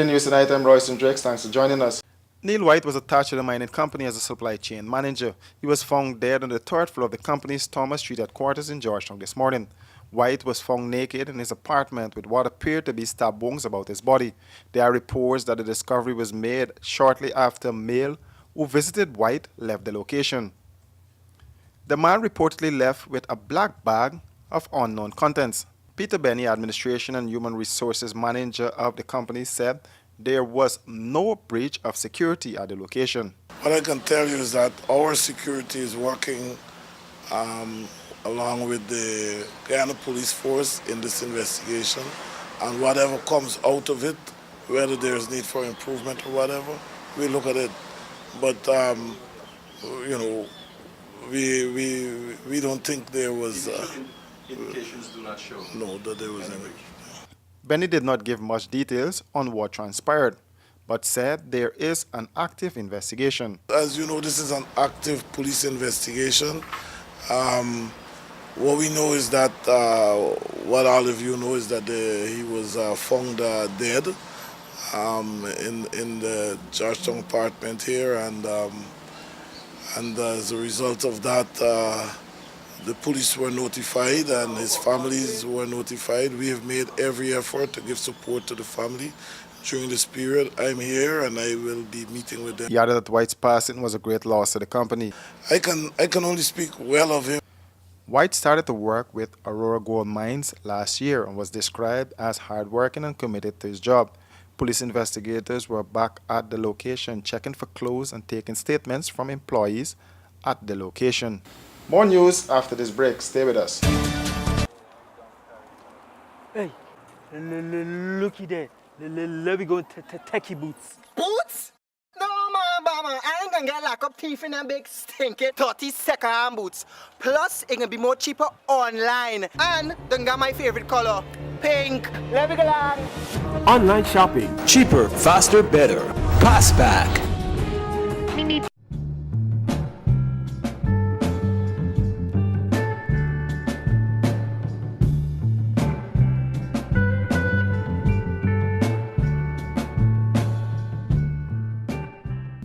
the news tonight, I'm Royston Drakes. Thanks for joining us. Neil White was attached to the mining company as a supply chain manager. He was found dead on the third floor of the company's Thomas Street headquarters in Georgetown this morning. White was found naked in his apartment with what appeared to be stab wounds about his body. There are reports that the discovery was made shortly after a male who visited White left the location. The man reportedly left with a black bag of unknown contents. Peter Benny, Administration and Human Resources Manager of the company, said there was no breach of security at the location. What I can tell you is that our security is working along with the Guyana Police Force in this investigation, and whatever comes out of it, whether there's need for improvement or whatever, we look at it. But you know, we don't think there was. Indications do not show. No, that there was any. Benny did not give much details on what transpired, but said there is an active investigation. As you know, this is an active police investigation. What we know is that, what all of you know is that he was found dead in the Georgetown apartment here, and as a result of that, the police were notified and his families were notified. We have made every effort to give support to the family during this period. I'm here and I will be meeting with them. He added that White's passing was a great loss to the company. I can only speak well of him. White started to work with Aurora Gold Mines last year and was described as hardworking and committed to his job. Police investigators were back at the location checking for clues and taking statements from employees at the location. More news after this break. Stay with us. Hey, looky there. Let me go to techie boots. Boots? No, mama, I ain't gonna get lock up teeth in them big stinky 30-second boots. Plus, it gonna be more cheaper online. And then got my favorite color, pink. Let me go along. Online shopping. Cheaper, faster, better. Passback.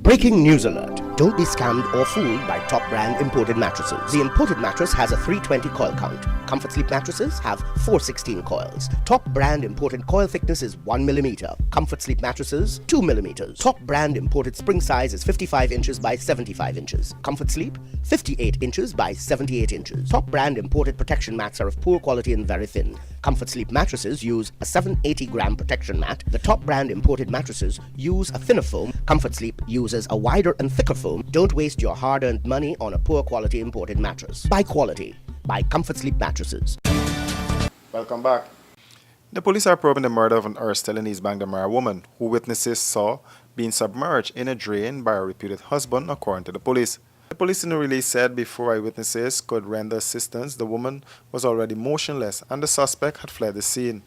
Breaking news alert. Don't be scammed or fooled by Top Brand imported mattresses. The imported mattress has a 320 coil count. Comfort Sleep mattresses have 416 coils. Top Brand imported coil thickness is 1 mm. Comfort Sleep mattresses, 2 mm. Top Brand imported spring size is 55 inches by 75 inches. Comfort Sleep, 58 inches by 78 inches. Top Brand imported protection mats are of poor quality and very thin. Comfort Sleep mattresses use a 780-gram protection mat. The Top Brand imported mattresses use a thinner foam. Comfort Sleep uses a wider and thicker foam. Don't waste your hard-earned money on a poor quality imported mattress. Buy quality. Buy Comfort Sleep mattresses. Welcome back. The police are probing the murder of an Erstell and East Bank Damara woman who witnesses saw being submerged in a drain by her reputed husband, according to the police. The police in the release said before eyewitnesses could render assistance, the woman was already motionless and the suspect had fled the scene.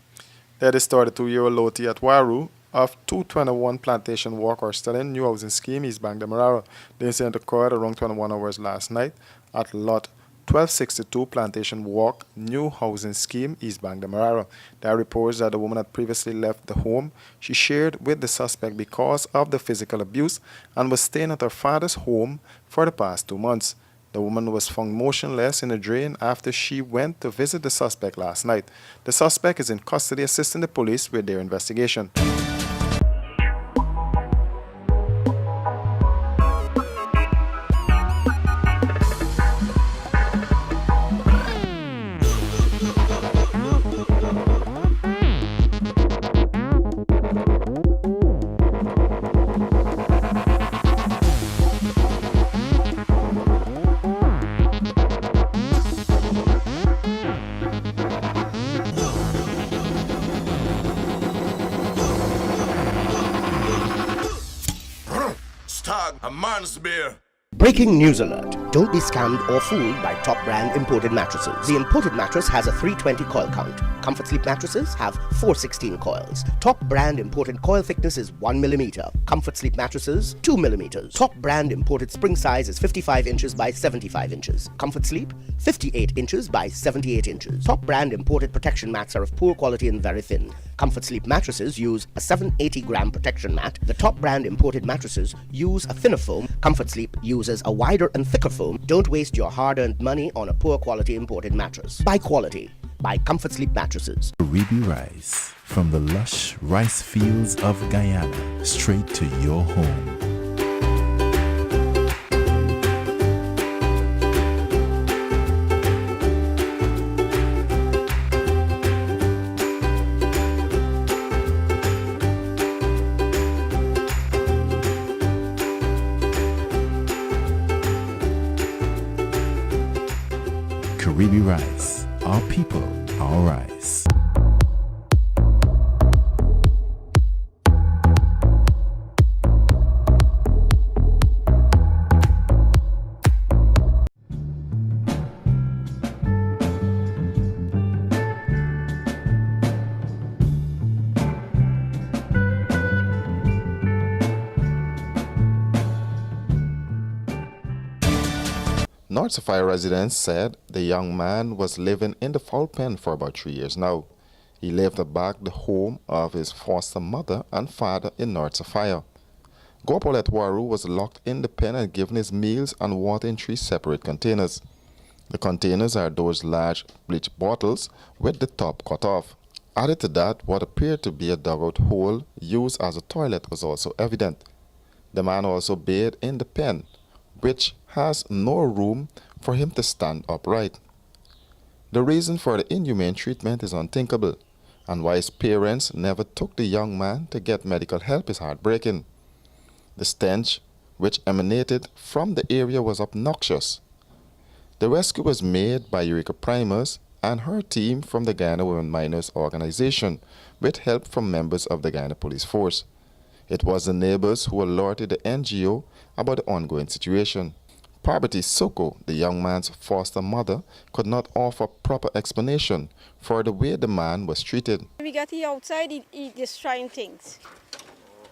They discovered the 2-year-old Loti at Waru of 221 Plantation Walk or Sterling New Housing Scheme, East Bank Demerara. The incident occurred around 21 hours last night at lot 1262 Plantation Walk, New Housing Scheme, East Bank Demerara. There are reports that the woman had previously left the home she shared with the suspect because of the physical abuse and was staying at her father's home for the past 2 months. The woman was found motionless in a drain after she went to visit the suspect last night. The suspect is in custody assisting the police with their investigation. A man's beer. Breaking news alert. Don't be scammed or fooled by top brand imported mattresses. The imported mattress has a 320 coil count. Comfort Sleep mattresses have 416 coils. Top brand imported coil thickness is 1 millimeter. Comfort Sleep mattresses 2 millimeters. Top brand imported spring size is 55 inches by 75 inches. Comfort Sleep 58 inches by 78 inches. Top brand imported protection mats are of poor quality and very thin. Comfort Sleep mattresses use a 780-gram protection mat. The top brand imported mattresses use a thinner foam. Comfort Sleep uses a wider and thicker foam. Don't waste your hard-earned money on a poor quality imported mattress. Buy quality. Buy Comfort Sleep mattresses. Caribbean rice from the lush rice fields of Guyana straight to your home. Caribbean rice, our people, our rice. North Sophia residents said the young man was living in the foul pen for about 3 years now. He lived back the home of his foster mother and father in North Sophia. Gopalet Waru was locked in the pen and given his meals and water in 3 separate containers. The containers are those large bleach bottles with the top cut off. Added to that, what appeared to be a dugout hole used as a toilet was also evident. The man also bathed in the pen, which has no room for him to stand upright. The reason for the inhumane treatment is unthinkable, and why his parents never took the young man to get medical help is heartbreaking. The stench which emanated from the area was obnoxious. The rescue was made by Eureka Primers and her team from the Guyana Women Miners Organization with help from members of the Guyana Police Force. It was the neighbors who alerted the NGO about the ongoing situation. Parvati Soko, the young man's foster mother, could not offer proper explanation for the way the man was treated. We got him outside, he destroying things.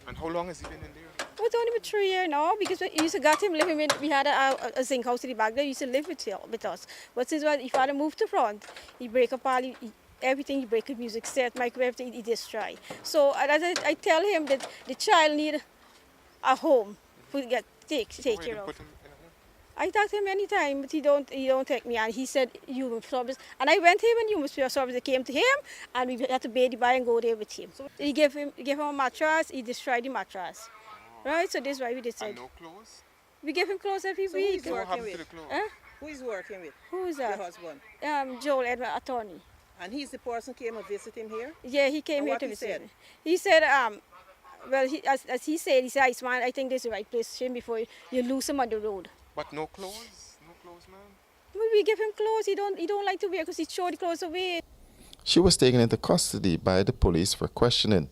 And how long has he been in there? It's only been 3 years now, because we used to got him living in, we had a zinc house in the back there, he used to live with us. But since his father moved to front, he break up all, everything, he break his music set, microwave, everything, he destroy. So as I tell him that the child need a home to take care of. I talked to him many times, but he don't take me. And he said human service. And I went to him and human service. They came to him, and we had to pay the buy and go there with him. So he gave him a mattress. He destroyed the mattress, right? So this is why we decided. And no clothes? We give him clothes every week. Who is working with? Huh? Who is working with? Who is that? Your husband. Joel Edmund, attorney. And he's the person who came to visit him here? Yeah, he came And here what to he visit. said? He said, well, as he said, Iceman, I think this is the right place for him before you lose him on the road. But no clothes? No clothes, man? Well, we give him clothes. He don't like to wear because he throw the clothes away. She was taken into custody by the police for questioning.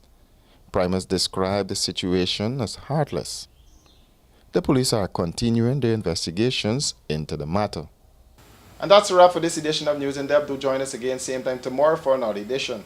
Primers described the situation as heartless. The police are continuing their investigations into the matter. And that's a wrap for this edition of News in Depth. Do join us again same time tomorrow for another edition.